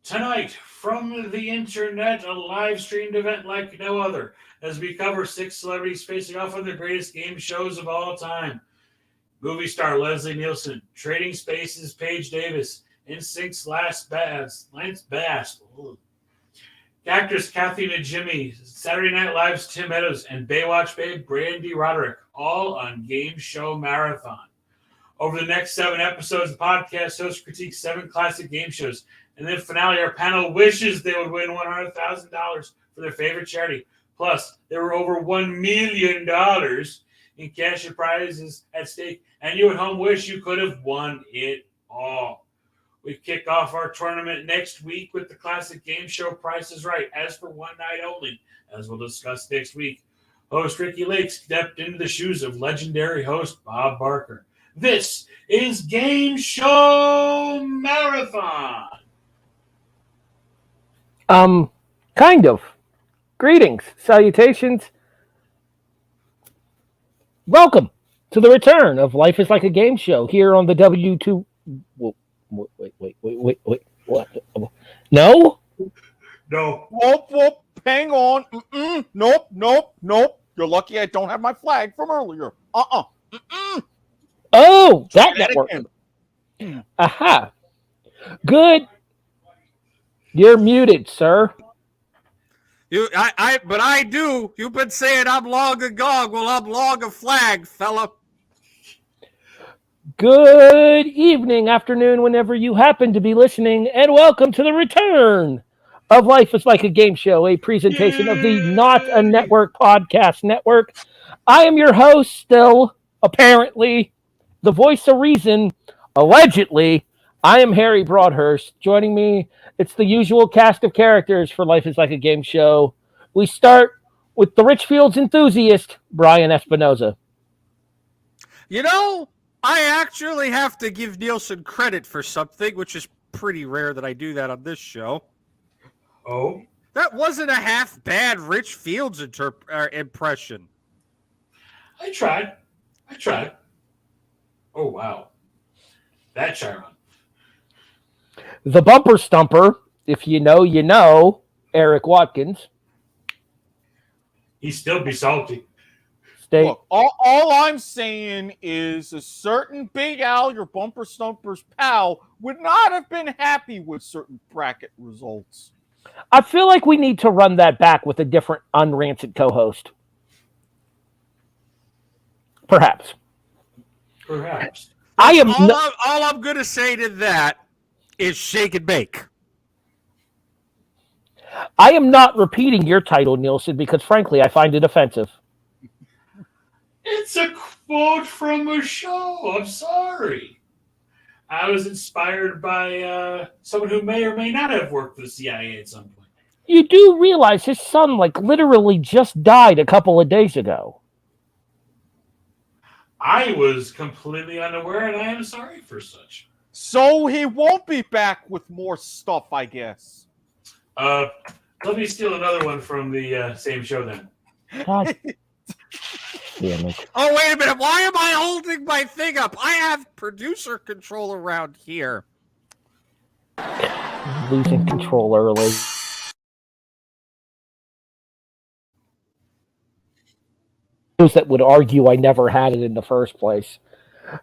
Tonight, from the internet, a live streamed event like no other, as we cover six celebrities facing off on the greatest game shows of all time. Movie star Leslie Nielsen, Trading Spaces Paige Davis, NSYNC's Lance Bass, actress Kathy Najimy, Saturday Night Live's Tim Meadows, and Baywatch babe Brandy Roderick, all on Game Show Marathon. Over the next 7 episodes, the podcast hosts critique 7 classic game shows. And then finale, our panel wishes they would win $100,000 for their favorite charity. Plus, there were over $1 million in cash and prizes at stake. And you at home wish you could have won it all. We kick off our tournament next week with the classic game show Price is Right, as for one night only, as we'll discuss next week. Host Ricky Lake stepped into the shoes of legendary host Bob Barker. This is Game Show Marathon. Kind of. Greetings, salutations. Welcome to the return of Life is Like a Game Show here on the W2. Wait. What? No? No. Whoop. Hang on. Nope. You're lucky I don't have my flag from earlier. Oh, that network. Aha. Good. You're muted, sir. But I do. You've been saying I'm long agog. Well, I'm long a flag, fella. Good evening, afternoon, whenever you happen to be listening, and welcome to the return of Life is Like a Game Show, a presentation of the Not a Network podcast network. I am your host, still, apparently, the voice of reason, allegedly. I am Harry Broadhurst. Joining me, it's the usual cast of characters for Life is Like a Game Show. We start with the Richfields enthusiast, Brian Espinoza. You know, I actually have to give Nielsen credit for something, which is pretty rare that I do that on this show. Oh? That wasn't a half bad Rich Fields impression. I tried. Oh, wow. That Chiron. The bumper stumper, if you know, you know, Eric Watkins. He'd still be salty. Look, all I'm saying is a certain Big Al, your bumper stumper's pal, would not have been happy with certain bracket results. I feel like we need to run that back with a different unrancid co-host. Perhaps. I am. All I'm going to say to that is shake and bake. I am not repeating your title, Nielsen, because frankly, I find it offensive. It's a quote from a show. I'm sorry. I was inspired by someone who may or may not have worked for the CIA at some point. You do realize his son, literally just died a couple of days ago. I was completely unaware, and I am sorry for such. So he won't be back with more stuff, I guess. Let me steal another one from the same show then. God damn it. Oh, wait a minute. Why am I holding my thing up? I have producer control around here. Losing control early. Those that would argue I never had it in the first place.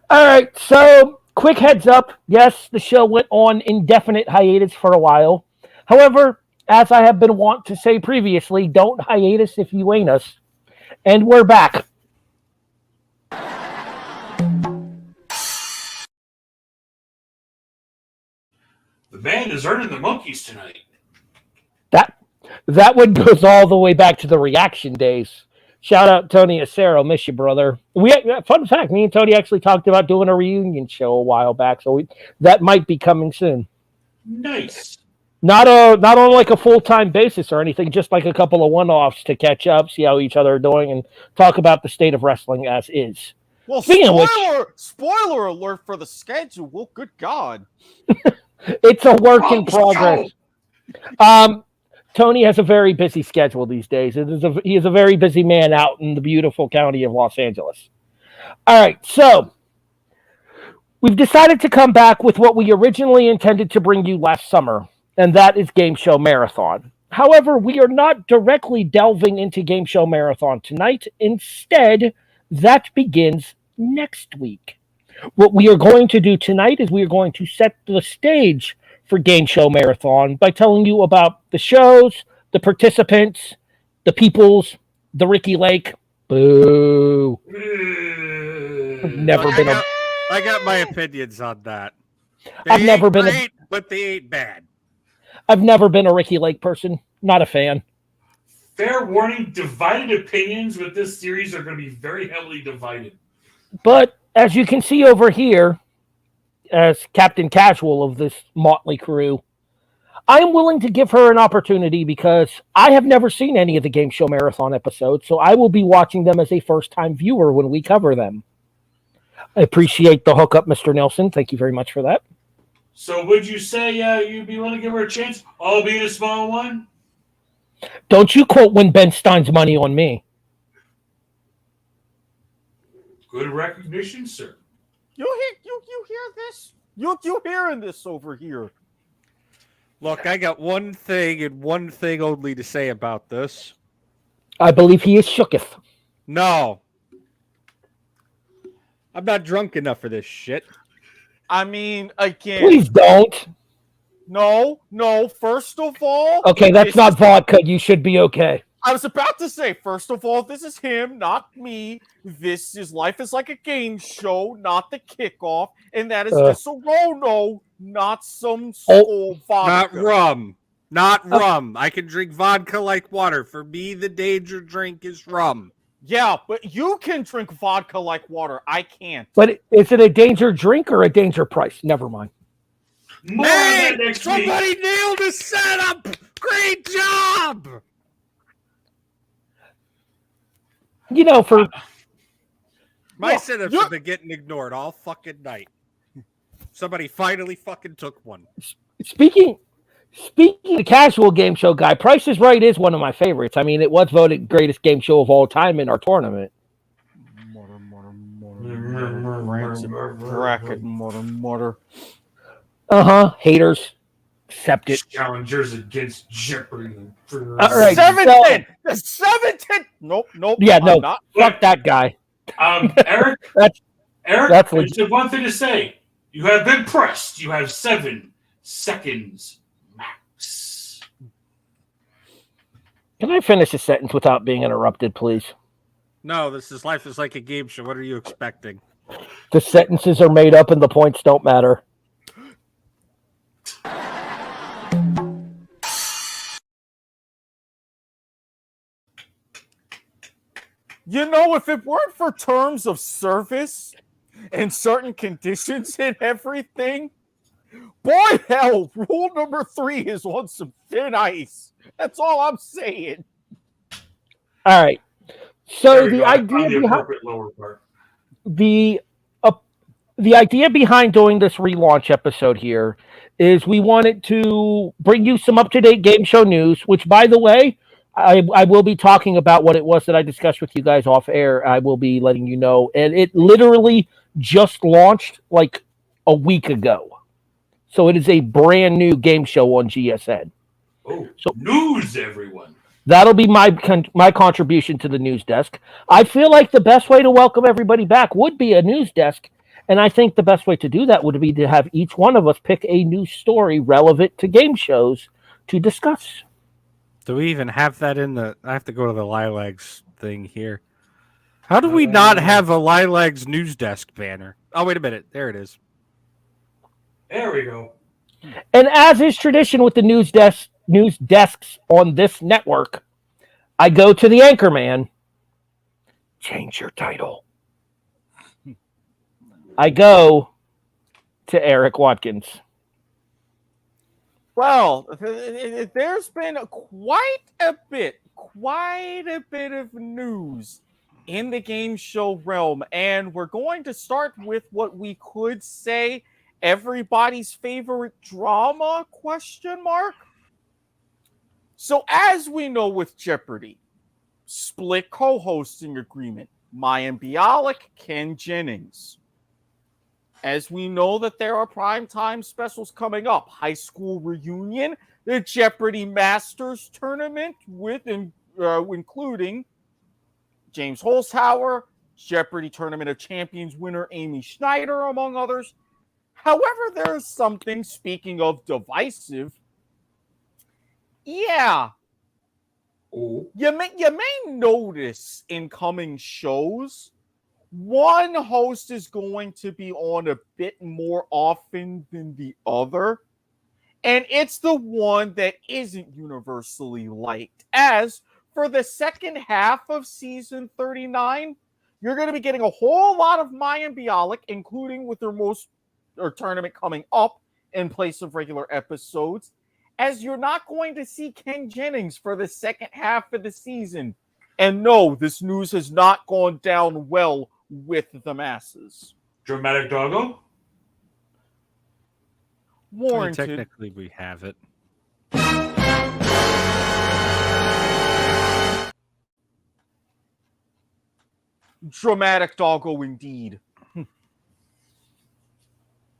All right, so quick heads up. Yes, the show went on indefinite hiatus for a while. However, as I have been wont to say previously, don't hiatus if you ain't us. And we're back. The band is earning the monkeys tonight. That one goes all the way back to the reaction days. Shout out Tony Acero, miss you, brother. Fun fact, me and Tony actually talked about doing a reunion show a while back, so that might be coming soon. Nice. Not on like a full-time basis or anything, just like a couple of one-offs to catch up, see how each other are doing, and talk about the state of wrestling as is. Well, spoiler alert for the schedule. Well, good God. It's a work in progress. Tony has a very busy schedule these days. He is a very busy man out in the beautiful county of Los Angeles. All right, so we've decided to come back with what we originally intended to bring you last summer, and that is Game Show Marathon. However, we are not directly delving into Game Show Marathon tonight. Instead, that begins next week. What we are going to do tonight is we are going to set the stage for Game Show Marathon by telling you about the shows, the participants, the peoples, the Ricky Lake. Boo. Never been I got my opinions on that. I've never been great, but they ain't bad. I've never been a Ricky Lake person. Not a fan. Fair warning, divided opinions with this series are going to be very heavily divided. But as you can see over here, as Captain Casual of this motley crew, I am willing to give her an opportunity because I have never seen any of the Game Show Marathon episodes, so I will be watching them as a first-time viewer when we cover them. I appreciate the hookup, Mr. Nelson. Thank you very much for that. So would you say you'd be willing to give her a chance, albeit a small one? Don't you quote Win Ben Stein's money on me. Good recognition, sir. You hear this? You hearing this over here? Look, I got one thing and one thing only to say about this. I believe he is shooketh. No. I'm not drunk enough for this shit. I mean, again. Please don't. No. First of all. Okay, that's not vodka. You should be okay. I was about to say, first of all, this is him, not me. This is Life is Like a Game Show, not the kickoff. And that is just a Rono, not some skull vodka. Not rum. Not rum. I can drink vodka like water. For me, the danger drink is rum. Yeah, but you can drink vodka like water. I can't. But is it a danger drink or a danger price? Never mind. More hey, on that next somebody week. nailed the setup. Great job. You know, for My setups have been getting ignored all fucking night. Somebody finally fucking took one. speaking of the casual game show guy, Price is Right is one of my favorites. I mean, it was voted greatest game show of all time in our tournament. Bracket. Haters. Accept it. Challengers against Jeopardy. All right. 7-10. 7-10. Nope. Yeah, no. Not. Fuck that guy. Eric, that's it's one thing to say. You have been pressed. You have 7 seconds max. Can I finish a sentence without being interrupted, please? No, this is Life is Like a Game Show. What are you expecting? The sentences are made up and the points don't matter. You know, if it weren't for terms of service and certain conditions and everything, boy, hell, rule number 3 is on some thin ice. That's all I'm saying. All right. So the idea behind doing this relaunch episode here is we wanted to bring you some up-to-date game show news, which, by the way, I will be talking about what it was that I discussed with you guys off air. I will be letting you know. And it literally just launched like a week ago. So it is a brand new game show on GSN. Oh, so news, everyone. That'll be my contribution to the news desk. I feel like the best way to welcome everybody back would be a news desk. And I think the best way to do that would be to have each one of us pick a news story relevant to game shows to discuss. Do we even have that in the... I have to go to the Lilags thing here. How do we not have a Lilags news desk banner? Oh, wait a minute. There it is. There we go. And as is tradition with the news desks on this network, I go to the anchor man. Change your title. I go to Eric Watkins. Well, there's been quite a bit of news in the game show realm, and we're going to start with what we could say everybody's favorite drama, ? So as we know with Jeopardy, split co-hosting agreement, Mayan Bialik, Ken Jennings. as we know that there are primetime specials coming up. High school reunion, the Jeopardy Masters tournament including James Holzhauer, Jeopardy Tournament of Champions winner Amy Schneider, among others. However, there's something, speaking of divisive, yeah, Oh. you may notice in coming shows, one host is going to be on a bit more often than the other, and it's the one that isn't universally liked. As for the second half of season 39, you're going to be getting a whole lot of Mayim Bialik, including with their tournament coming up in place of regular episodes, as you're not going to see Ken Jennings for the second half of the season. And no, this news has not gone down well with the masses. Dramatic doggo? Warranted. Technically, we have it. Dramatic doggo indeed.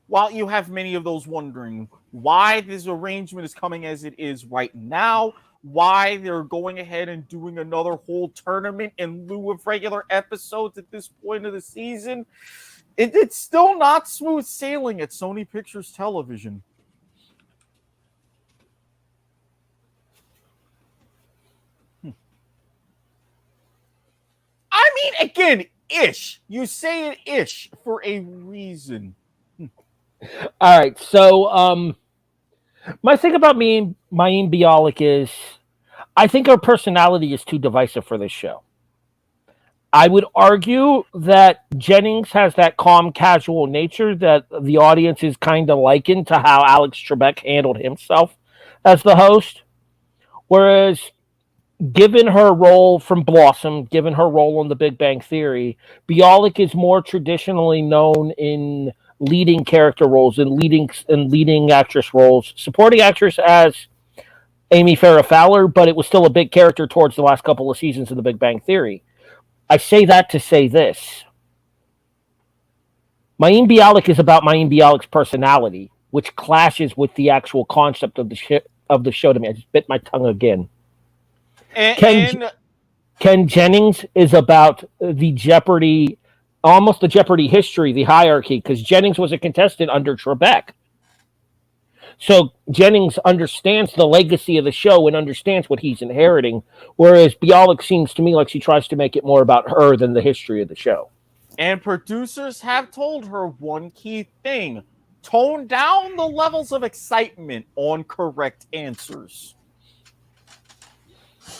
While you have many of those wondering why this arrangement is coming as it is right now, why they're going ahead and doing another whole tournament in lieu of regular episodes at this point of the season, it's still not smooth sailing at Sony Pictures Television. I mean, again, ish. You say it ish for a reason. All right, so my thing about Mayim Bialik is I think her personality is too divisive for this show. I would argue that Jennings has that calm, casual nature that the audience is kind of likened to how Alex Trebek handled himself as the host. Whereas, given her role from Blossom, given her role on The Big Bang Theory, Bialik is more traditionally known in leading character roles and leading actress roles. Supporting actress as Amy Farrah Fowler, but it was still a big character towards the last couple of seasons of The Big Bang Theory. I say that to say this. Mayim Bialik is about Mayim Bialik's personality, which clashes with the actual concept of the show to me. I just bit my tongue again. Ken Jennings is about the Jeopardy, almost the Jeopardy history, the hierarchy, because Jennings was a contestant under Trebek. So Jennings understands the legacy of the show and understands what he's inheriting, whereas Bialik seems to me like she tries to make it more about her than the history of the show. And producers have told her one key thing: tone down the levels of excitement on correct answers.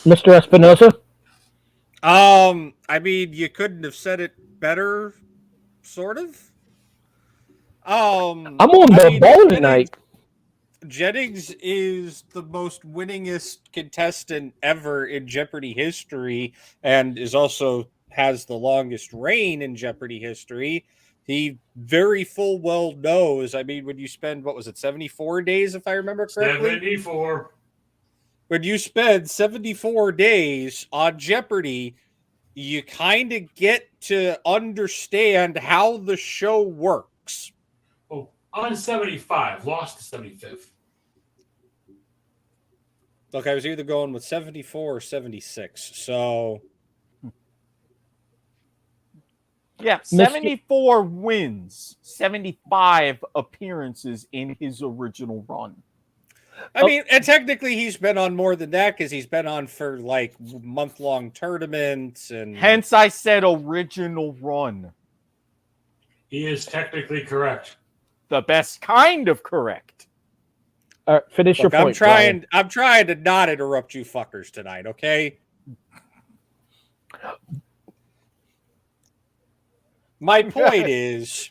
Mr. Espinosa? I mean, you couldn't have said it better, sort of. I'm on the ball tonight. Jennings is the most winningest contestant ever in Jeopardy history, and has the longest reign in Jeopardy history. He very full well knows. I mean, when you spend, 74 days, if I remember correctly? 74. When you spend 74 days on Jeopardy, you kind of get to understand how the show works. Oh, on 75, lost to 75th. Look, I was either going with 74 or 76, so... Yeah, 74 wins, 75 appearances in his original run. I mean, and technically he's been on more than that because he's been on for like month-long tournaments and... Hence I said original run. He is technically correct. The best kind of correct. Finish your point. I'm trying to not interrupt you fuckers tonight, okay? My point is,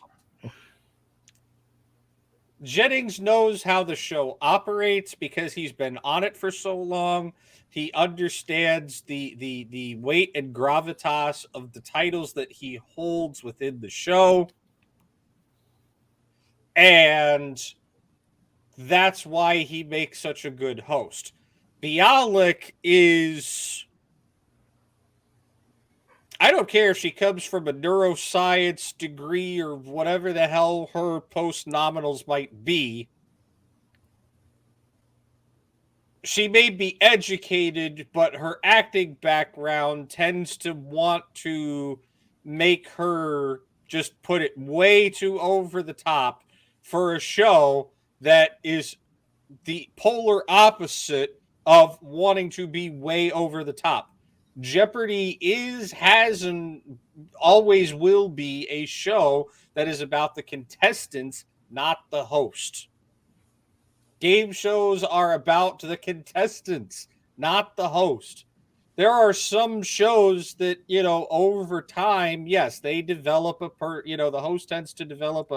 Jennings knows how the show operates because he's been on it for so long. He understands the weight and gravitas of the titles that he holds within the show. And that's why he makes such a good host. Bialik is I don't care if she comes from a neuroscience degree or whatever the hell her post-nominals might be. She may be educated, but her acting background tends to want to make her just put it way too over the top for a show that is the polar opposite of wanting to be way over the top. Jeopardy is, has, and always will be a show that is about the contestants, not the host. Game shows are about the contestants, not the host. There are some shows that, over time, yes, they develop the host tends to develop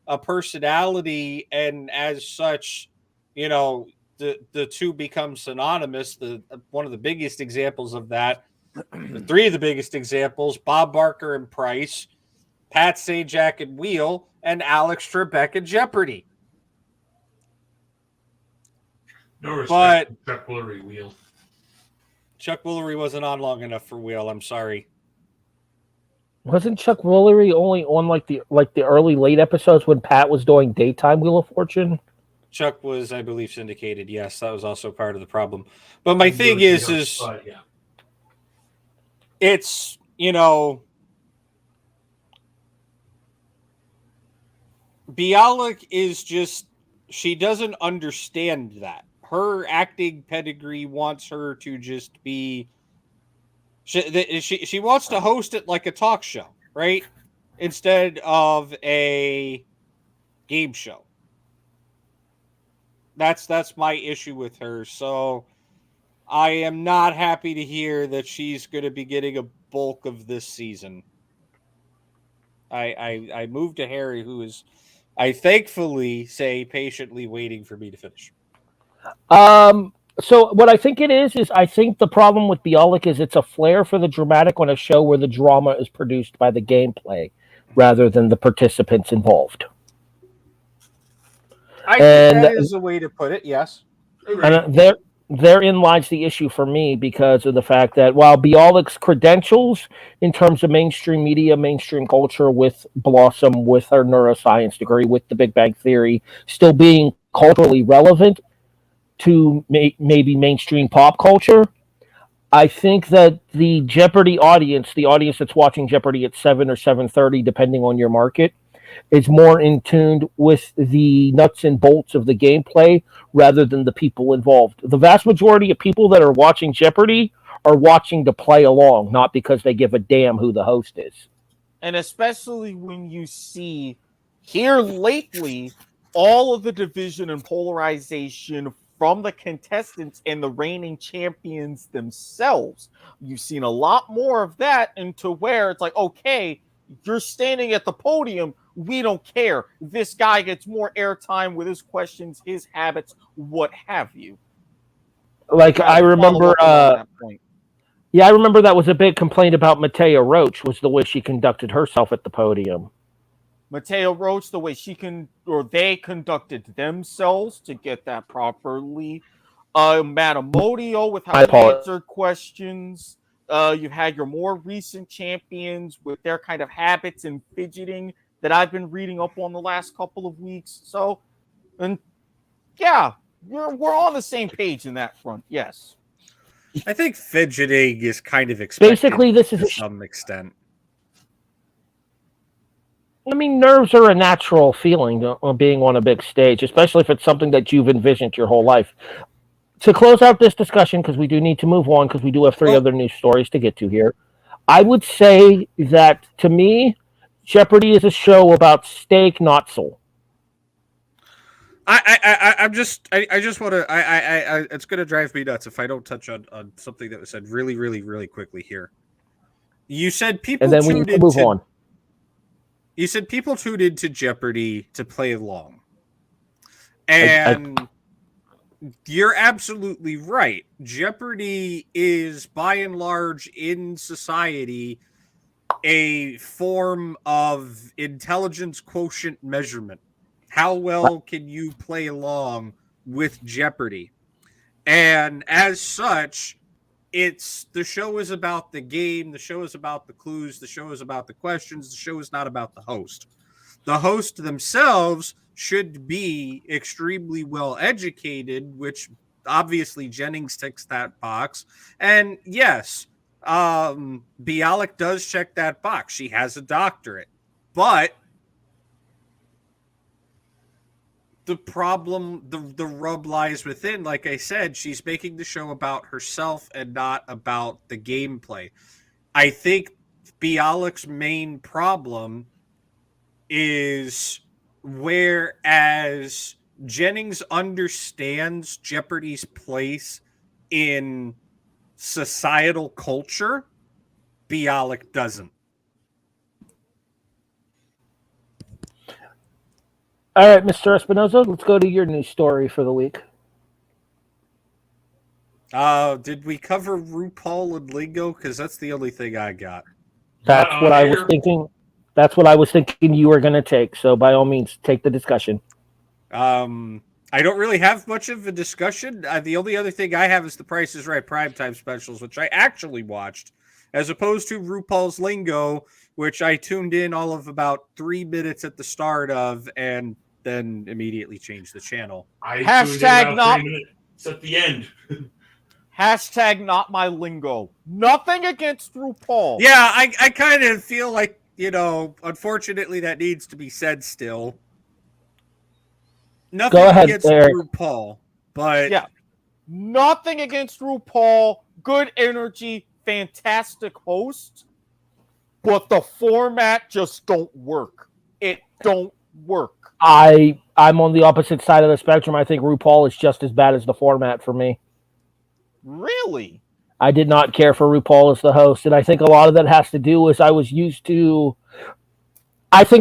a personality, and as such, the two become synonymous. One of the biggest examples of that, the three of the biggest examples, Bob Barker and Price, Pat Sajak and Wheel, and Alex Trebek and Jeopardy. No respect for Chuck Woolery, Wheel. Chuck Woolery wasn't on long enough for Wheel. I'm sorry. Wasn't Chuck Woolery only on like the early late episodes when Pat was doing daytime Wheel of Fortune? Chuck was, I believe, syndicated. Yes, that was also part of the problem. But my thing is yeah. It's, Bialik is just, she doesn't understand that. Her acting pedigree wants her to just be, she wants to host it like a talk show, right? Instead of a game show. That's my issue with her. So I am not happy to hear that she's going to be getting a bulk of this season. I moved to Harry, who is, I thankfully say, patiently waiting for me to finish. So what I think it is I think the problem with Bialik is it's a flair for the dramatic on a show where the drama is produced by the gameplay rather than the participants involved. I think that is a way to put it, yes. And therein lies the issue for me because of the fact that while Bialik's credentials in terms of mainstream media, mainstream culture with Blossom, with her neuroscience degree, with the Big Bang Theory, still being culturally relevant to maybe mainstream pop culture, I think that the Jeopardy audience, the audience that's watching Jeopardy at 7 or 7:30, depending on your market, is more in tune with the nuts and bolts of the gameplay rather than the people involved. The vast majority of people that are watching Jeopardy are watching to play along, not because they give a damn who the host is. And especially when you see here lately all of the division and polarization from the contestants and the reigning champions themselves. You've seen a lot more of that into where it's like, okay, you're standing at the podium. We don't care. This guy gets more airtime with his questions, his habits, what have you. Like I remember, I remember that was a big complaint about Mattea Roach was the way she conducted herself at the podium. Mattea Roach, the way they conducted themselves to get that properly. Matamodio with how they answered questions. You had your more recent champions with their kind of habits and fidgeting that I've been reading up on the last couple of weeks. So, and yeah, we're on the same page in that front. Yes. I think fidgeting is kind of expected. Basically, this is to some extent. I mean, nerves are a natural feeling of being on a big stage, especially if it's something that you've envisioned your whole life. To close out this discussion, because we do need to move on, because we do have three other news stories to get to here, I would say that, to me, Jeopardy is a show about steak, not soul. I just want to. It's going to drive me nuts if I don't touch on something that was said really, really, really quickly here. You said people, and then we need to move on. You said people tuned into Jeopardy to play along, and you're absolutely right. Jeopardy is, by and large, in society, a form of intelligence quotient measurement. How well can you play along with Jeopardy? And as such, the show is about the game, the show is about the clues, the show is about the questions, the show is not about the host. The host themselves should be extremely well educated, which obviously Jennings ticks that box. And yes, Bialik does check that box. She has a doctorate. But the problem, the rub lies within. Like I said, she's making the show about herself and not about the gameplay. I think Bialik's main problem is whereas Jennings understands Jeopardy's place in societal culture, Bialik doesn't. All right, Mr. Espinoza, let's go to your news story for the week. Did we cover RuPaul and Lingo? Because that's the only thing I got. That's what I was thinking. That's what I was thinking you were going to take. So by all means, take the discussion. I don't really have much of a discussion. The only other thing I have is the Price is Right primetime specials, which I actually watched, as opposed to RuPaul's Lingo, which I tuned in all of about 3 minutes at the start of and then immediately changed the channel. Hashtag not 3 minutes at the end. Hashtag not my lingo. Nothing against RuPaul. Yeah, I kind of feel like, unfortunately that needs to be said still. Nothing Go ahead, against Eric. RuPaul, but Yeah. Nothing against RuPaul. Good energy, fantastic host. But the format just don't work. It don't work. I'm on the opposite side of the spectrum. I think RuPaul is just as bad as the format for me. Really? I did not care for RuPaul as the host, and I think a lot of that has to do with I think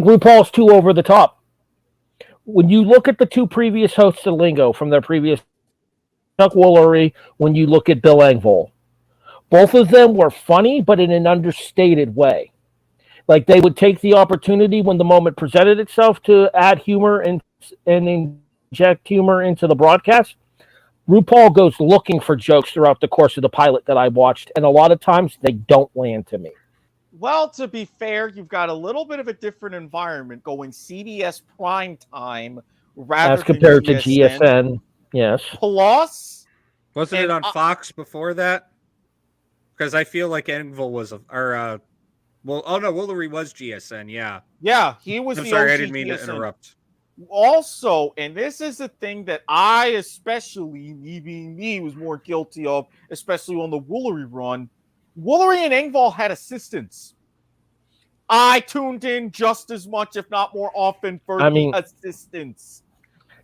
RuPaul's too over the top. When you look at the two previous hosts of Lingo from their previous Chuck Woolery, when you look at Bill Engvall, both of them were funny, but in an understated way. Like they would take the opportunity when the moment presented itself to add humor and inject humor into the broadcast. RuPaul goes looking for jokes throughout the course of the pilot that I watched, and a lot of times they don't land to me. Well, to be fair, you've got a little bit of a different environment going CBS prime time rather As compared to than GSN. Yes. Plus, wasn't it on Fox before that? Because I feel like Engvall was Woolery was GSN, yeah. Yeah, he was I'm the sorry, OG I didn't mean to GSN. interrupt. Also, and this is the thing that I especially, me being me, was more guilty of, especially on the Woolery run. Woolery and Engvall had assistants. I tuned in just as much, if not more often, for the assistants.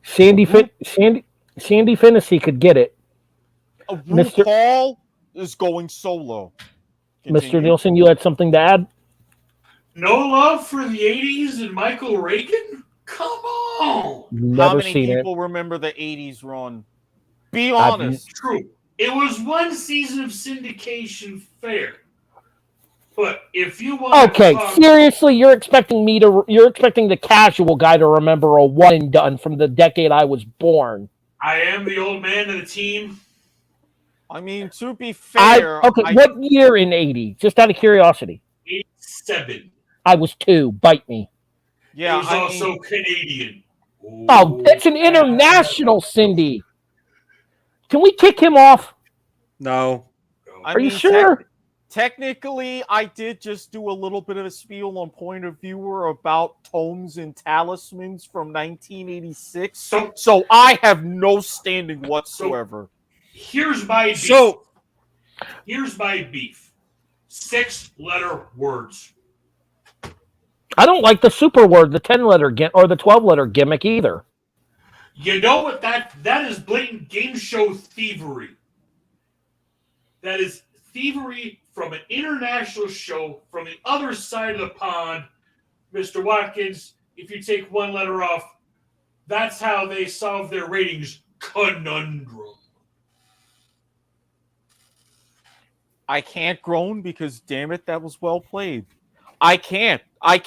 Sandy Finnessy could get it. RuPaul is going solo. Continue. Mr. Nielsen, you had something to add? No love for the 80s and Michael Reagan? Come on! Never How many seen people remember the 80s run? Be honest. True. It was one season of syndication fair. But if you want seriously, you're expecting the casual guy to remember a one and done from the decade I was born. I am the old man of the team. I mean, to be fair... what year in 80? Just out of curiosity. 87. I was 2. Bite me. Yeah, he was also Canadian. Oh, that's an international Cindy. Can we kick him off? No. Are you sure? Technically, I did just do a little bit of a spiel on Point of Viewer about tomes and talismans from 1986. So I have no standing whatsoever. Here's my beef. 6-letter words. I don't like the super word, the 10-letter or the 12-letter gimmick either. You know what? That is blatant game show thievery. That is thievery from an international show from the other side of the pond. Mr. Watkins, if you take one letter off, that's how they solve their ratings conundrum. I can't groan because, damn it, that was well played. I can't throw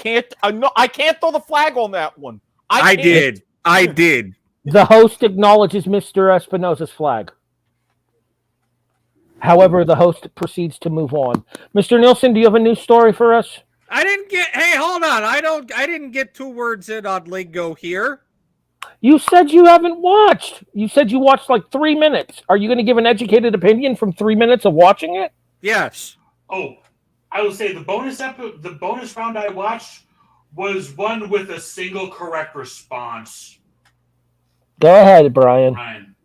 the flag on that one. I did. The host acknowledges Mr. Espinosa's flag. However, the host proceeds to move on. Mr. Nielsen, do you have a news story for us? I didn't get. Hey, hold on. I didn't get 2 words in on lingo here. You said you haven't watched. You said you watched like 3 minutes. Are you going to give an educated opinion from 3 minutes of watching it? Yes. Oh, I will say the bonus round I watched was one with a single correct response. Go ahead, Brian. Ryan.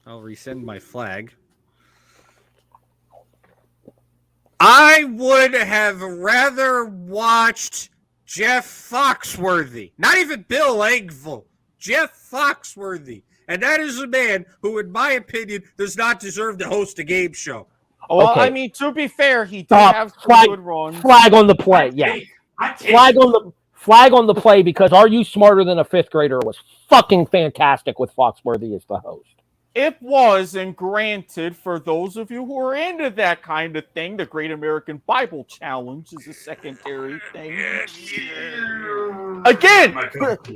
I'll resend my flag. I would have rather watched Jeff Foxworthy. Not even Bill Engvall. Jeff Foxworthy. And that is a man who, in my opinion, does not deserve to host a game show. Well, Okay. I mean, to be fair, he did Stop. have some Flag. good runs. Flag on the play. Yeah. Flag on the play because Are You Smarter Than a Fifth Grader was fucking fantastic with Foxworthy as the host. It was, and granted, for those of you who are into that kind of thing, the Great American Bible Challenge is a secondary thing. Again,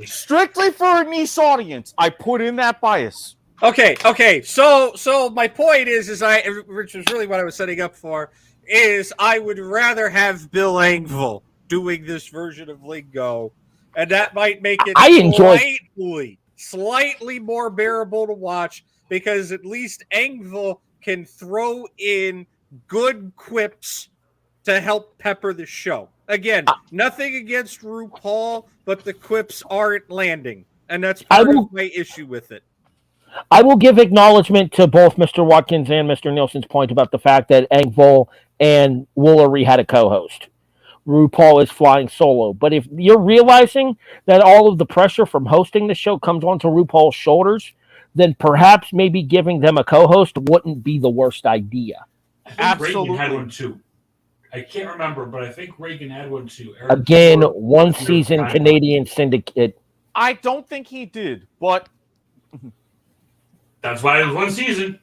strictly for a niche audience, I put in that bias. Okay. So my point is which is really what I was setting up for, is I would rather have Bill Engvall doing this version of lingo, and that might make it slightly more bearable to watch, because at least Engvall can throw in good quips to help pepper the show. Again, nothing against RuPaul, but the quips aren't landing, and that's part of my issue with it. I will give acknowledgement to both Mr. Watkins and Mr. Nielsen's point about the fact that Engvall and Woolery had a co-host. RuPaul is flying solo. But if you're realizing that all of the pressure from hosting the show comes onto RuPaul's shoulders, then perhaps maybe giving them a co-host wouldn't be the worst idea. I think Reagan had one too. I can't remember, but I think Reagan had one too. Again, one season Canadian syndicate. I don't think he did, but that's why it was one season.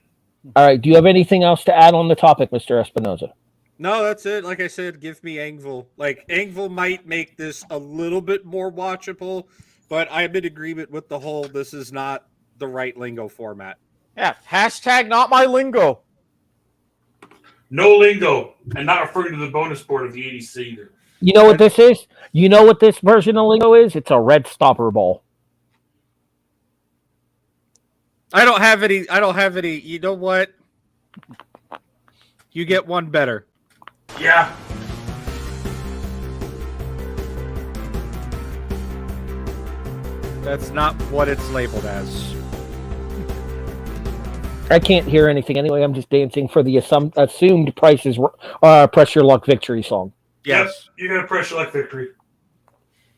All right. Do you have anything else to add on the topic, Mr. Espinoza? No, that's it. Like I said, give me Engvall. Like, Engvall might make this a little bit more watchable, but I'm in agreement with the whole this is not the right lingo format. yeah, hashtag not my lingo. No lingo, and not referring to the bonus board of the ADC either. You know what this is? You know what this version of lingo is? It's a red stopper ball. I don't have any. You know what? You get one better. Yeah. That's not what it's labeled as. I can't hear anything anyway. I'm just dancing for the assumed Press Your Luck victory song. Yes. You got a pressure like victory.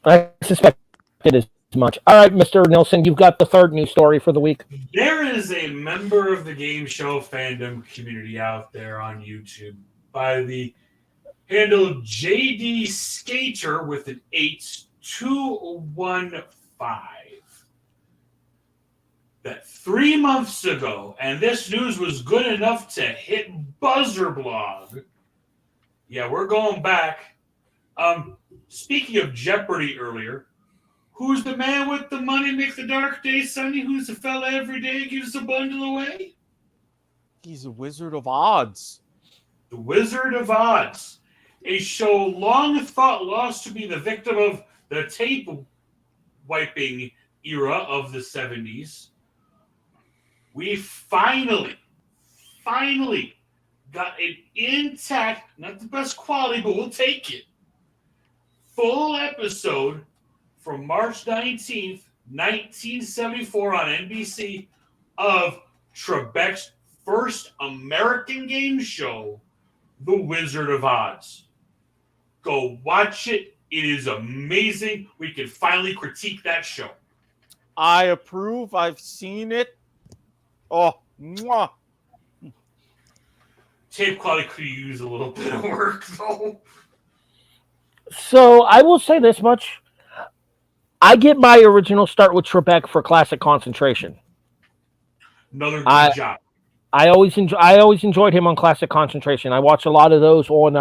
I suspected as much. All right, Mr. Nielsen, you've got the third news story for the week. There is a member of the game show fandom community out there on YouTube by the handle JD Skater with an 8215. That 3 months ago, and this news was good enough to hit Buzzer Blog. Yeah, we're going back. Speaking of Jeopardy earlier, who's the man with the money make the dark days sunny? Who's the fella every day gives the bundle away? He's a Wizard of Odds. The Wizard of Odds, a show long thought lost to be the victim of the tape wiping era of the 70s. We finally got an intact, not the best quality, but we'll take it, full episode from March 19th, 1974 on NBC of Trebek's first American game show, The Wizard of Odds. Go watch it. It is amazing. We can finally critique that show. I approve. I've seen it. Oh, mwah. Tape quality could use a little bit of work, though. So I will say this much. I get my original start with Trebek for classic concentration. Another good job. I always enjoyed him on classic concentration. I watch a lot of those on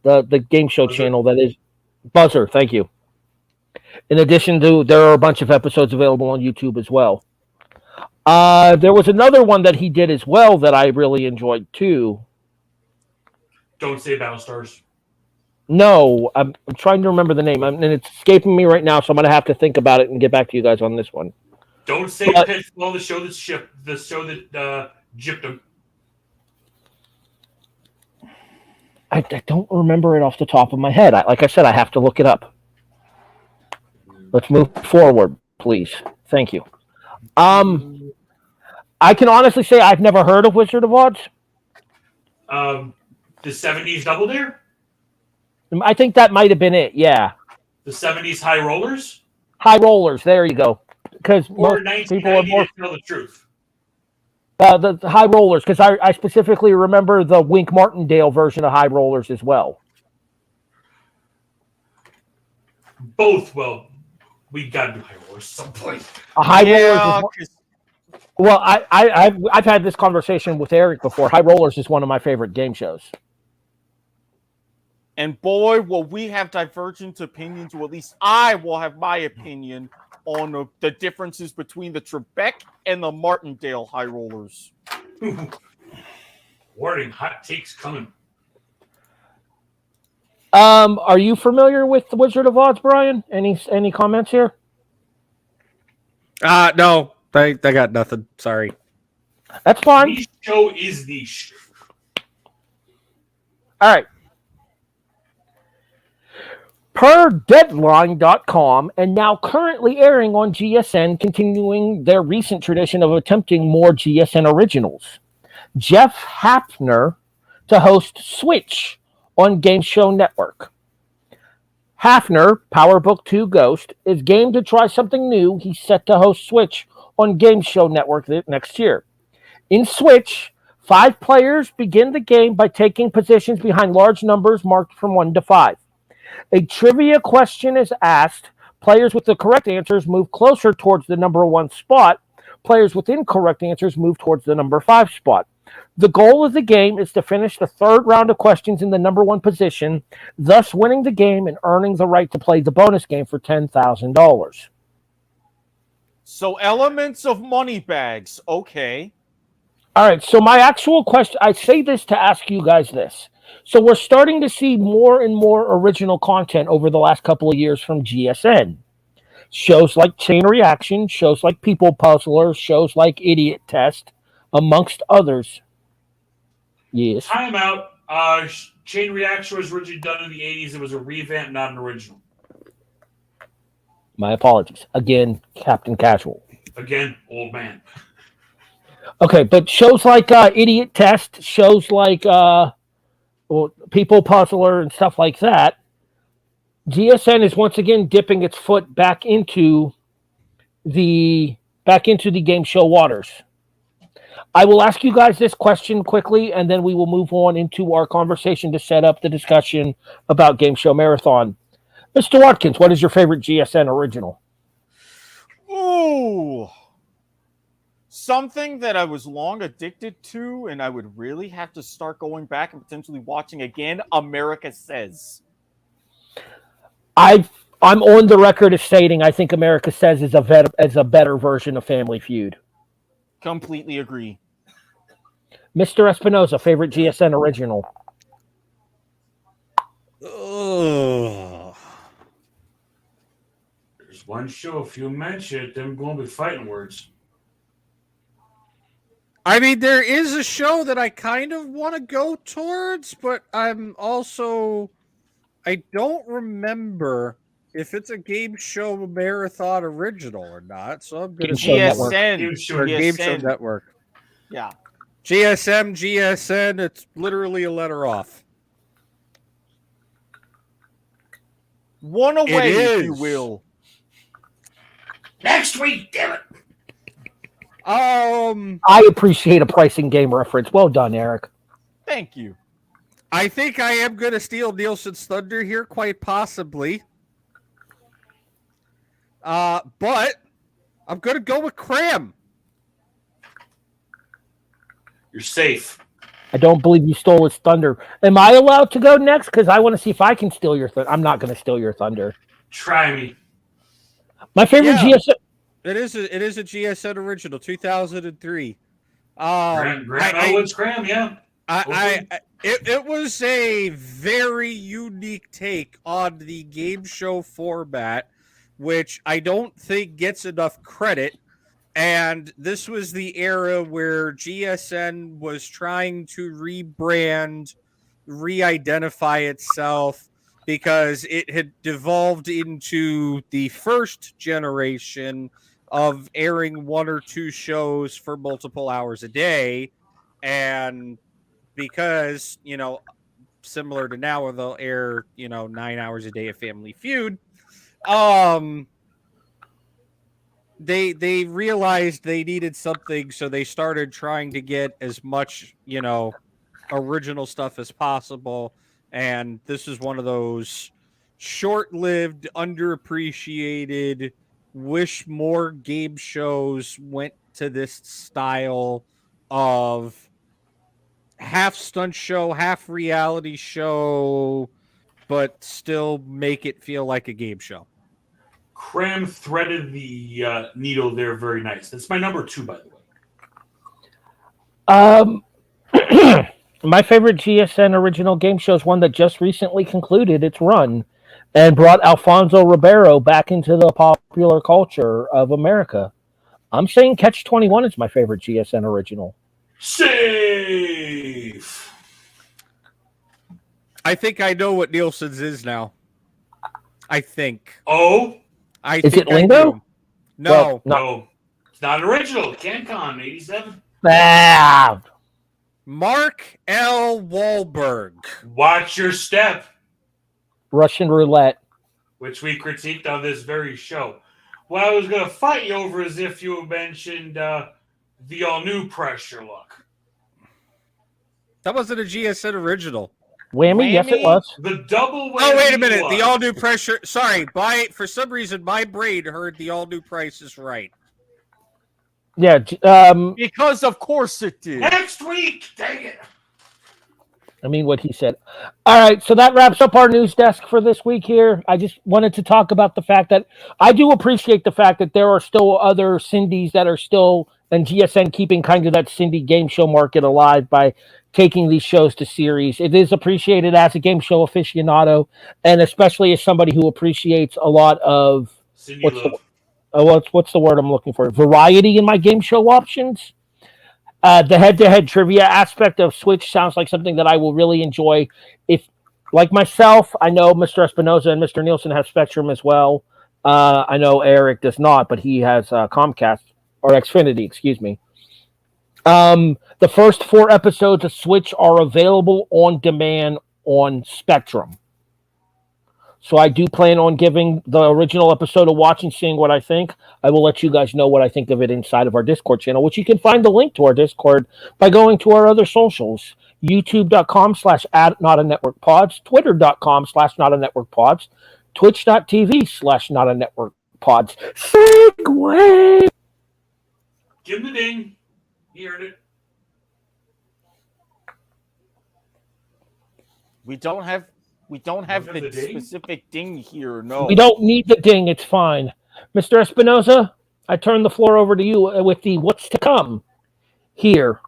the game show channel that is Buzzer. Thank you. In addition to, there are a bunch of episodes available on YouTube as well. There was another one that he did as well that I really enjoyed too. Don't say Battlestars. No, I'm trying to remember the name, and it's escaping me right now, so I'm going to have to think about it and get back to you guys on this one. Don't say But- Pitfall, the show that gypped him. I don't remember it off the top of my head. Like I said, I have to look it up. Let's move forward, please. Thank you. I can honestly say I've never heard of Wizard of Oz. The 70s Double Dare? I think that might have been it. Yeah, The 70s High Rollers? High Rollers. There you go. Because Or most people are 1990 more to Tell the Truth? the High Rollers. Because I specifically remember the Wink Martindale version of High Rollers as well. Both, well, we got to do High Rollers at some point. A High Rollers. Yeah, Is, 'cause- well, I've had this conversation with Eric before. High Rollers is one of my favorite game shows. and boy, will we have divergent opinions, or at least I will have my opinion on the differences between the Trebek and the Martindale High Rollers. Warning, hot takes coming. Are you familiar with the Wizard of Oz, Brian? Any comments here? No, I got nothing. Sorry. That's fine. Niche show is niche. All right. Per Deadline.com, and now currently airing on GSN, continuing their recent tradition of attempting more GSN originals. Jeff Hafner to host Switch on Game Show Network. Hafner, PowerBook 2 Ghost, is game to try something new. He's set to host Switch on Game Show Network next year. In Switch, 5 players begin the game by taking positions behind large numbers marked from 1 to 5. A trivia question is asked. Players with the correct answers move closer towards the number 1 spot. Players with incorrect answers move towards the number 5 spot. The goal of the game is to finish the 3rd round of questions in the number 1 position, thus winning the game and earning the right to play the bonus game for $10,000. So elements of money bags, okay. All right, so my actual question, I say this to ask you guys this. So we're starting to see more and more original content over the last couple of years from GSN. Shows like Chain Reaction, shows like People Puzzler, shows like Idiot Test, amongst others. Yes. Time out. Chain Reaction was originally done in the 80s. It was a revamp, not an original. My apologies. Again, Captain Casual. Again, old man. Okay, but shows like Idiot Test, shows like People Puzzler and stuff like that, GSN is once again dipping its foot back into the game show waters. I will ask you guys this question quickly, and then we will move on into our conversation to set up the discussion about Game Show Marathon. Mr. Watkins, what is your favorite GSN original? Ooh. Something that I was long addicted to, and I would really have to start going back and potentially watching again, America Says. I'm on the record as stating I think America Says is a better version of Family Feud. Completely agree. Mr. Espinoza, favorite GSN original? Ugh. There's one show, if you mention it, them going to be fighting words. I mean, there is a show that I kind of want to go towards, but I'm also... I don't remember if it's a Game Show Marathon original or not, so I'm going to Show Network. Game Show Game Show Network. Yeah. GSN, it's literally a letter off. One away, It if you is. will. Next week, damn it. I appreciate a pricing game reference. Well done, Eric. Thank you. I think I am going to steal Nielsen's thunder here, quite possibly. But I'm going to go with Cram. You're safe. I don't believe you stole his thunder. Am I allowed to go next? Because I want to see if I can steal your thunder. I'm not going to steal your thunder. Try me. My favorite Yeah. GSN. It is a GSN original, 2003. Graham Elwood's Graham, yeah. It was a very unique take on the game show format, which I don't think gets enough credit. And this was the era where GSN was trying to rebrand, re-identify itself, because it had devolved into the first generation of airing one or two shows for multiple hours a day. And because, similar to now where they'll air, 9 hours a day of Family Feud, they realized they needed something, so they started trying to get as much, original stuff as possible. And this is one of those short-lived, underappreciated, wish more game shows went to this style of half stunt show, half reality show, but still make it feel like a game show. Cram threaded the needle there very nice. That's my number 2, by the way. My favorite GSN original game show is one that just recently concluded its run and brought Alfonso Ribeiro back into the popular culture of America. I'm saying Catch 21 is my favorite GSN original. Safe. I think I know what Nielsen's is now. I think. Oh? Is it Lingo? No. No. It's not original. CanCon, 87. Mark L. Wahlberg. Watch Your Step. Russian Roulette. Which we critiqued on this very show. What I was going to fight you over is if you mentioned the all-new Pressure Look. That wasn't a GSN original. Whammy? Yes, it was. The double whammy. Oh, wait a minute. The all-new Pressure... Sorry, for some reason, my brain heard the all-new Price is Right. Yeah. Because of course it did. Next week! Dang it! I mean what he said. All right, so that wraps up our news desk for this week here. I just wanted to talk about the fact that I do appreciate the fact that there are still other Cindy's that are still, and GSN keeping kind of that Cindy game show market alive by taking these shows to series. It is appreciated as a game show aficionado, and especially as somebody who appreciates a lot of what's the word I'm looking for? Variety in my game show options. The head-to-head trivia aspect of Switch sounds like something that I will really enjoy. If, like myself, I know Mr. Espinoza and Mr. Nielsen have Spectrum as well. I know Eric does not, but he has Comcast, or Xfinity, excuse me. The first 4 episodes of Switch are available on demand on Spectrum. So I do plan on giving the original episode a watch and seeing what I think. I will let you guys know what I think of it inside of our Discord channel, which you can find the link to our Discord by going to our other socials. YouTube.com/@NotANetworkPods, Twitter.com/NotANetworkPods, Twitch.tv/NotANetworkPods. Segway! Give him the ding. He heard it. We don't have the specific ding here, no. We don't need the ding, it's fine. Mr. Espinoza, I turn the floor over to you with the what's to come here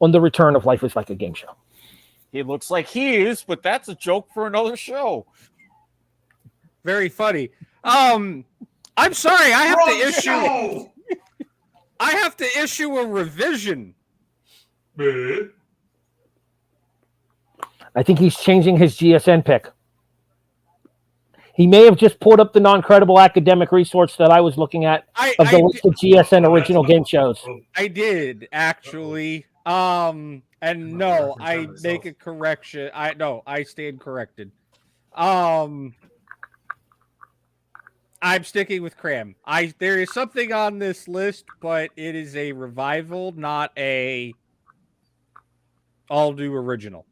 on the return of Life is Like a Game Show. He looks like he is, but that's a joke for another show. Very funny. I'm sorry, I have to issue a revision. I think he's changing his GSN pick. He may have just pulled up the non-credible academic resource that I was looking at of the list of GSN original game shows. I did, actually. And no, I make a correction. I stand corrected. I'm sticking with Cram. There is something on this list, but it is a revival, not a all-new original.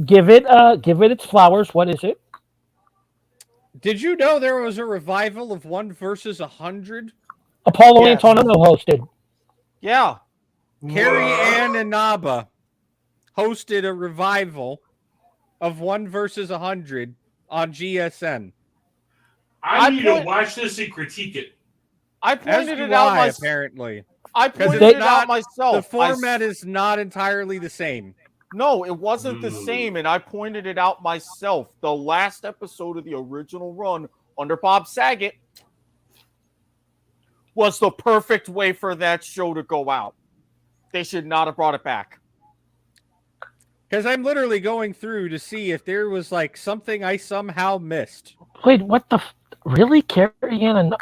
Give it its flowers. What is it? Did you know there was a revival of 1 versus 100? Apollo Antonino hosted. Yeah. Carrie Ann Inaba hosted a revival of 1 versus 100 on GSN. I need to watch this and critique it. I pointed it out myself. Apparently. I pointed it out myself. The format is not entirely the same. No, it wasn't the same, and I pointed it out myself. The last episode of the original run under Bob Saget was the perfect way for that show to go out. They should not have brought it back. Because I'm literally going through to see if there was like something I somehow missed. Wait, what the? Really? Carrie Ann?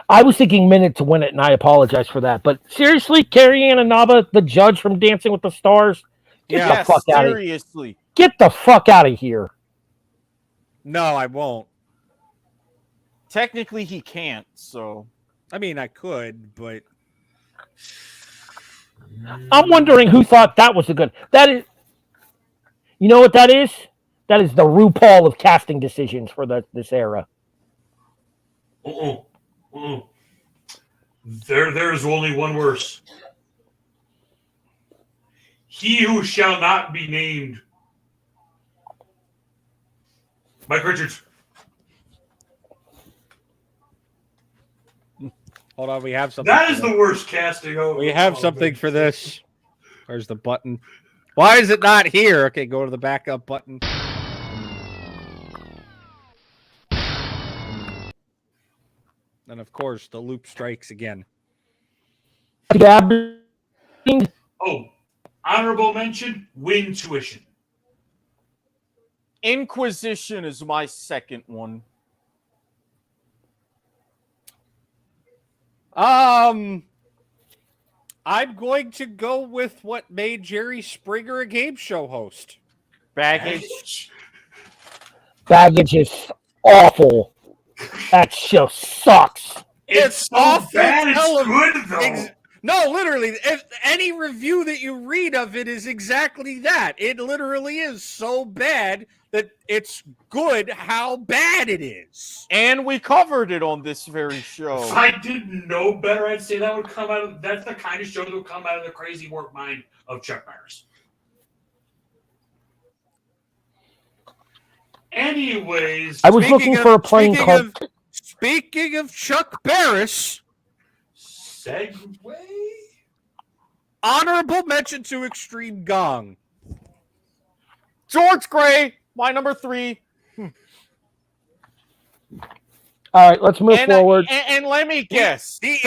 I was thinking Minute to Win It, and I apologize for that. But seriously, Carrie Ann Inaba, the judge from Dancing with the Stars? Get the fuck out of here. Get the fuck out of here. No, I won't. Technically, he can't, so... I mean, I could, but... I'm wondering who thought that was a good... That is... You know what that is? That is the RuPaul of casting decisions for this era. There's only one worse. He who shall not be named. Mike Richards. Hold on, we have something. That is the worst casting. We have something for this. Where's the button? Why is it not here? Okay, go to the backup button. And of course, the loop strikes again. Honorable mention, Win Tuition. Inquisition is my second one. I'm going to go with what made Jerry Springer a game show host. Baggage. Baggage is awful. That show sucks. It's awful. Bad. It's good though. No, literally, any review that you read of it is exactly that. It literally is so bad that it's good how bad it is. And we covered it on this very show. If I didn't know better, I'd say that would come out of... That's the kind of show that would come out of the crazy work mind of Chuck Myers. Anyways... I was looking for a plane called... Speaking of Chuck Barris... Segway? Honorable mention to Extreme Gong. George Gray, my number 3. All right, let's move forward. And let me guess. He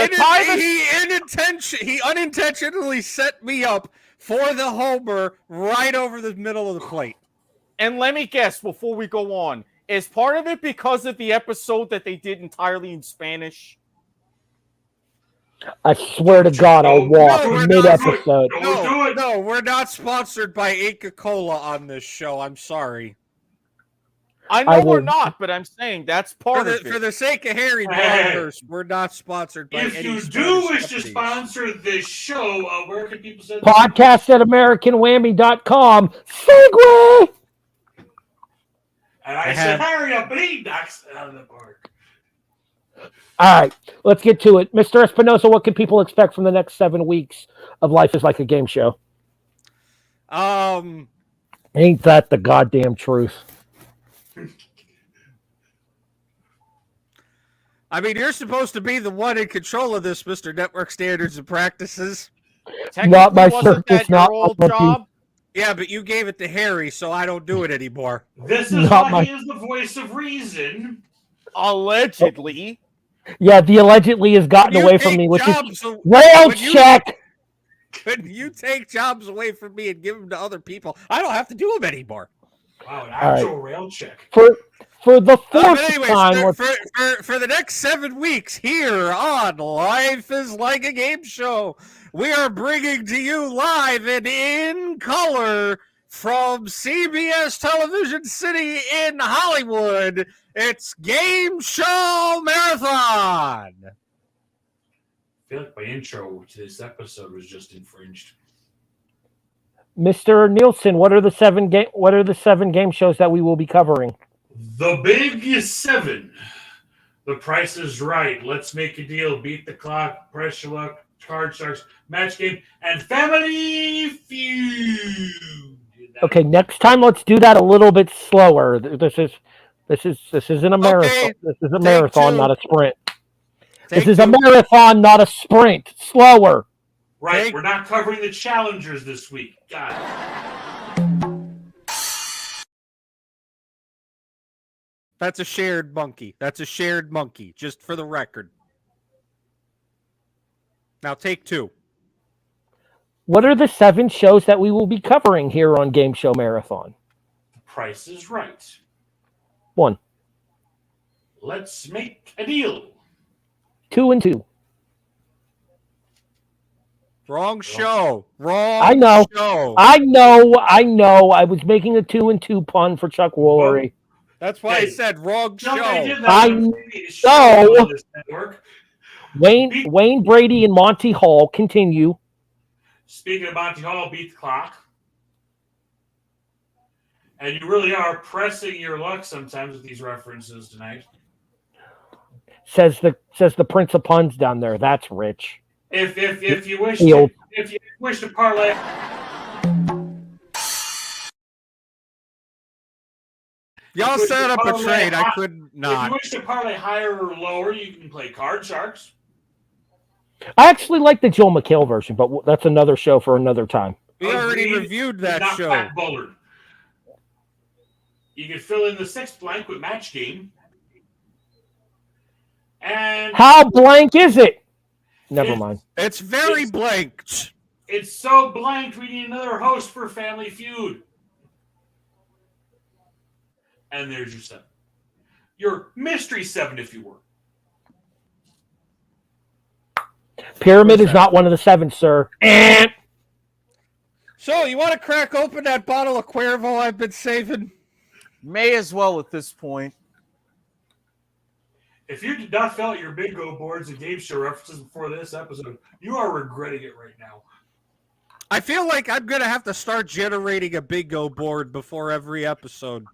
unintentionally set me up for the homer right over the middle of the plate. And let me guess before we go on. Is part of it because of the episode that they did entirely in Spanish? I swear to God, I'll walk mid-episode. No, we're not sponsored by Inca Cola on this show. I'm sorry. I know we're not, but I'm saying that's part of it. For the sake of Harry Bonhurst, we're not sponsored by any If you do wish to sponsor this show, where can people send Podcast at AmericanWhammy.com. Segway! And I said, hurry up, and he knocks it out of the park. All right, let's get to it. Mr. Espinosa, what can people expect from the next 7 weeks of Life is Like a Game Show? Ain't that the goddamn truth? I mean, you're supposed to be the one in control of this, Mr. Network Standards and Practices. Not my circus, not old job. Yeah, but you gave it to Harry, so I don't do it anymore. This is why he is the voice of reason. Allegedly. Yeah, the allegedly has gotten away from me, which is rail check. When you take jobs away from me and give them to other people, I don't have to do them anymore. Wow, an actual rail check. For the fourth time. For the next 7 weeks here on Life is Like a Game Show, we are bringing to you live and in color from CBS Television City in Hollywood. It's Game Show Marathon. I feel like my intro to this episode was just infringed. Mr. Nielsen, what are the seven game shows that we will be covering? The Big 7. The Price is Right. Let's Make a Deal. Beat the Clock. Press Your Luck. Card Sharks. Match Game. And Family Feud. Okay, next time let's do that a little bit slower. This is This isn't a marathon. Okay, This is a take marathon, two. not a sprint. Take This is a two. marathon, not a sprint. Slower. Right, Take- we're not covering the challengers this week. God. That's a shared monkey. That's a shared monkey, just for the record. Now take two. What are the 7 shows that we will be covering here on Game Show Marathon? The Price is Right. 1, Let's Make a Deal. 2, and 2. Wrong show. Wrong I know. show. I know. I was making a 2 and 2 pun for Chuck Woolery. That's why I Hey, said wrong show. Nobody did that I on the previous show know. on this network. Wayne Brady and Monty Hall continue. Speaking of Monty Hall, beat the clock. And you really are pressing your luck sometimes with these references tonight. Says the Prince of Puns down there. That's rich. If you wish Field. if you wish to parlay, Y'all set up a trade. I could if you not. wish to parlay higher or lower, you can play Card Sharks. I actually like the Joel McHale version, but that's another show for another time. We already Agreed. reviewed that Not show. Pat Bullard. You can fill in the 6th blank with Match Game. And How blank is it? Never It's- mind. It's very blanked. it's so blank, we need another host for Family Feud. And there's your 7. Your mystery 7, if you were. Pyramid is not one of the 7, sir. So, you want to crack open that bottle of Cuervo I've been saving? May as well at this point. If you did not fill out your bingo boards and game show references before this episode, you are regretting it right now. I feel like I'm going to have to start generating a bingo board before every episode.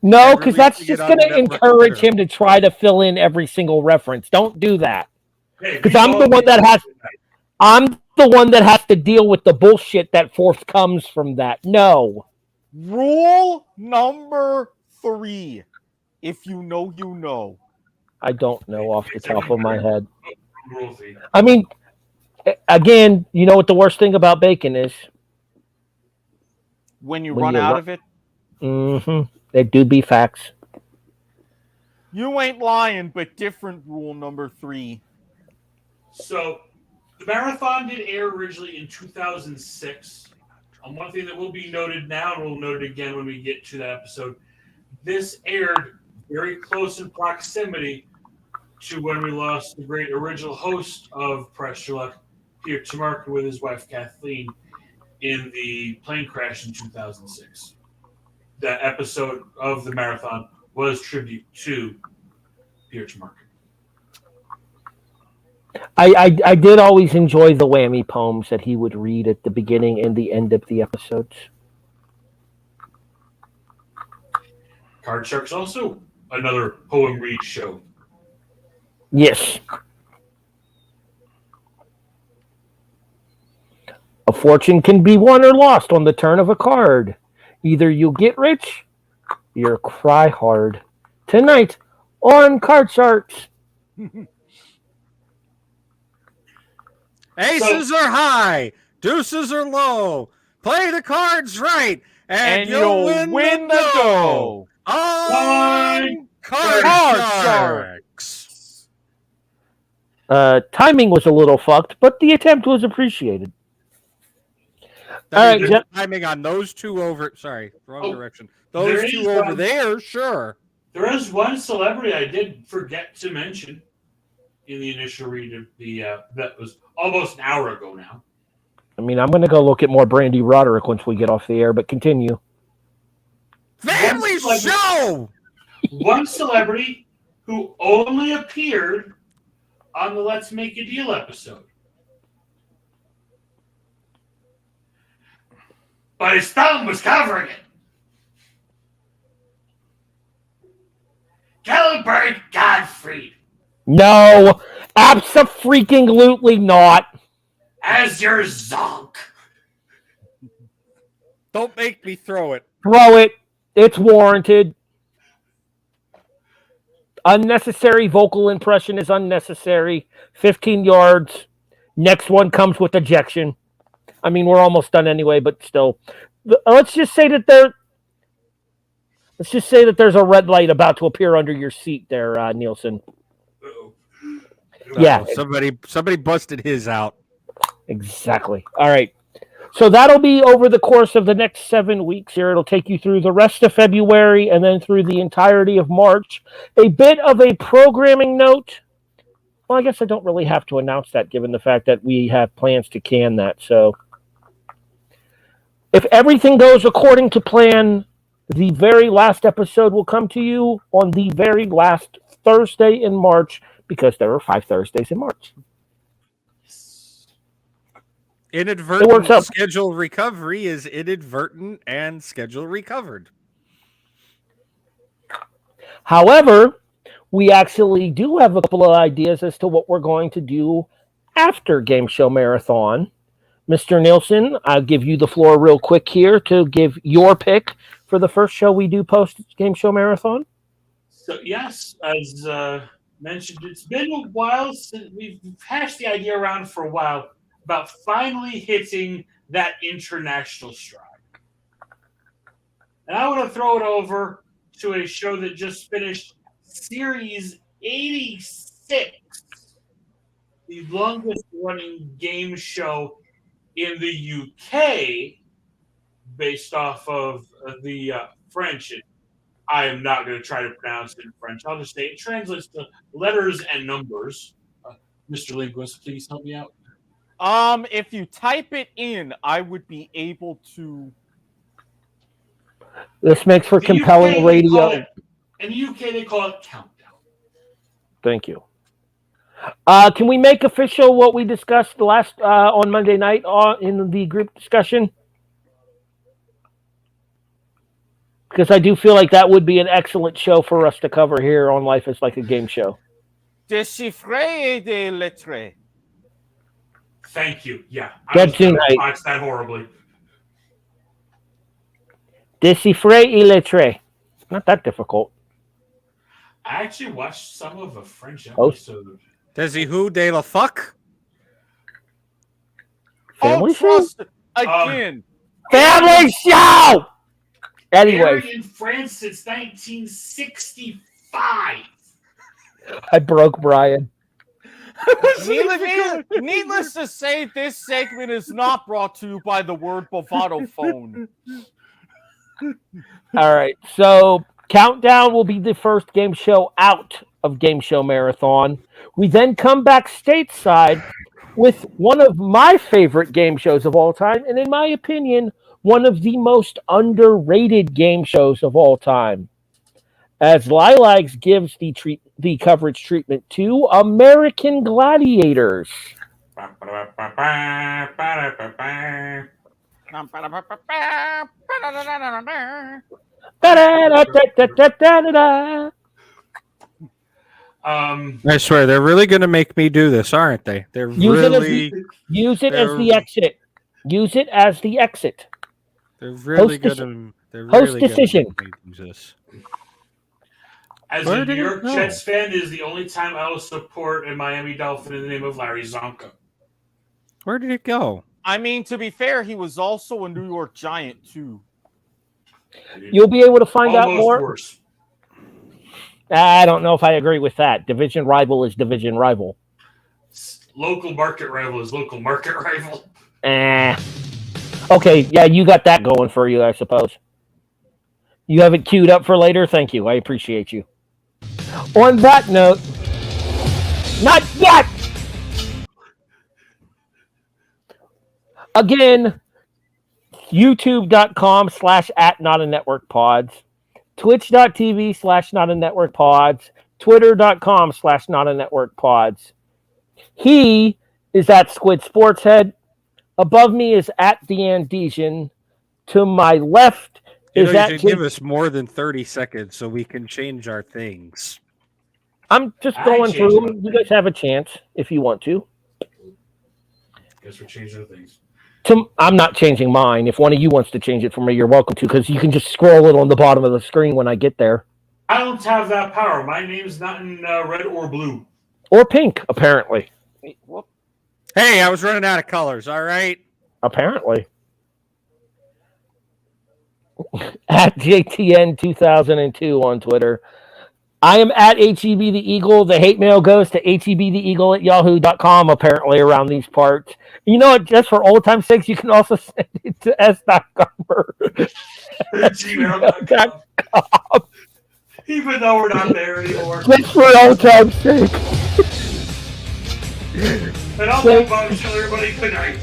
No, And because that's releasing it just on going to Network encourage Twitter. him to try to fill in every single reference. Don't do that. Hey, Because we I'm the all one did that has. tonight. I'm the one that has to deal with the bullshit that forthcomes from that. No. Rule number 3. If you know, you know. I don't know off the top of my head. Rule 3. I mean, again, you know what the worst thing about bacon is? When you When run you out run- of it, They do be facts. you ain't lying, but different rule number 3. So, the marathon did air originally in 2006. One thing that will be noted now, and we'll note it again when we get to that episode, this aired very close in proximity to when we lost the great original host of Press Your Luck, Peter Tamarkin, with his wife Kathleen in the plane crash in 2006. That episode of the marathon was tribute to Peter Tamarkin. I did always enjoy the whammy poems that he would read at the beginning and the end of the episodes. Card Sharks also another poem read show. Yes. A fortune can be won or lost on the turn of a card. Either you get rich, or cry hard. Tonight on Card Sharks. Aces are high, deuces are low. Play the cards right, and you'll win the dough. On Card Sharks. Timing was a little fucked, but the attempt was appreciated. I mean, All right, there's timing on those two over. Sorry, wrong direction. Those there two is over one. there, sure. There is one celebrity I did forget to mention in the initial read of the that was almost an hour ago now. I mean, I'm going to go look at more Brandy Roderick once we get off the air, but continue. Family show. One celebrity who only appeared on the Let's Make a Deal episode. But his thumb was covering it. Gilbert Gottfried No, abso-freaking-lutely not. as your Zonk. Don't make me throw it. Throw it. It's warranted. Unnecessary vocal impression is unnecessary. 15 yards. Next one comes with ejection. I mean, we're almost done anyway, but still. Let's just say that there's a red light about to appear under your seat there, Nielsen. Yeah. Somebody busted his out. Exactly. All right. So that'll be over the course of the next 7 weeks here. It'll take you through the rest of February and then through the entirety of March. A bit of a programming note. Well, I guess I don't really have to announce that given the fact that we have plans to can that. So if everything goes according to plan, the very last episode will come to you on the very last Thursday in March because there are 5 Thursdays in March. Inadvertent schedule recovery is inadvertent and schedule recovered. However, we actually do have a couple of ideas as to what we're going to do after Game Show Marathon. Mr. Nielsen, I'll give you the floor real quick here to give your pick for the first show we do post Game Show Marathon. So, yes, as mentioned, it's been a while since we've hashed the idea around for a while about finally hitting that international stride. And I want to throw it over to a show that just finished Series 86, the longest running game show in the UK, based off of the French. I am not going to try to pronounce it in French. I'll just say it translates to letters and numbers. Mr. Linguist, please help me out. If you type it in, I would be able to. This makes for compelling radio. In the UK, they call it Countdown. Thank you. Can we make official what we discussed last on Monday night in the group discussion? Because I do feel like that would be an excellent show for us to cover here on Life is Like a Game Show. Déchiffrer des lettres. Thank you. Yeah. I botched that horribly. Déchiffrer et lettres. Not that difficult. I actually watched some of a French episode. Does he who de la fuck? Family show? Again. Family show! Anyway. Aired in France since 1965. I broke Brian. Needless to say, this segment is not brought to you by the word bravado phone. All right, so Countdown will be the first game show out of Game Show Marathon. We then come back stateside with one of my favorite game shows of all time, and in my opinion, one of the most underrated game shows of all time. As Lilacs gives the coverage treatment to American Gladiators. I swear, they're really going to make me do this, aren't they? They're use it as the exit. Use it as the exit. They're really going to host decision. Do this. As a New York Jets fan, is the only time I will support a Miami Dolphin in the name of Larry Zonka. Where did it go? I mean, to be fair, he was also a New York Giant, too. You'll be able to find out more. Worse. I don't know if I agree with that. Division rival is division rival. Local market rival is local market rival. Okay, yeah, you got that going for you, I suppose. You have it queued up for later? Thank you. I appreciate you. On that note, not yet! Again, youtube.com/@notanetworkpods, twitch.tv/notanetworkpods, twitter.com/notanetworkpods. He is at Squid Sportshead. Above me is at the Andesian. To my left is you at... should give us more than 30 seconds so we can change our things. I'm just going through them. You guys have a chance if you want to. Guess we're changing our things. I'm not changing mine. If one of you wants to change it for me, you're welcome to, because you can just scroll it on the bottom of the screen when I get there. I don't have that power. My name's not in red or blue. Or pink, apparently. Wait, whoop. Hey, I was running out of colors. All right. Apparently. At JTN2002 on Twitter. I am at HEB the Eagle. The hate mail goes to hebtheeagle@yahoo.com, apparently, around these parts. You know what? Just for old time's sakes, you can also send it to s.gummer. gmail.com. Even though we're not there anymore. Just for old time's sake. And I'll let Bob tell everybody good night.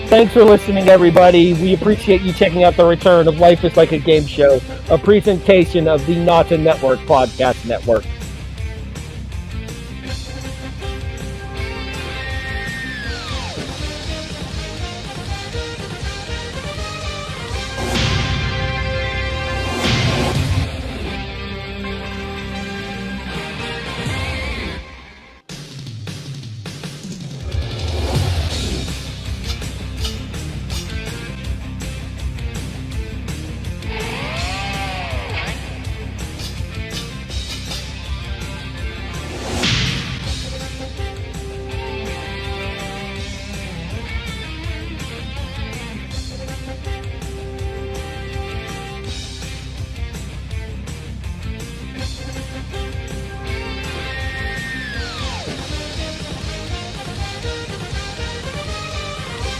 Thanks for listening, everybody. We appreciate you checking out the return of Life is Like a Game Show, a presentation of the Not a Network Podcast Network.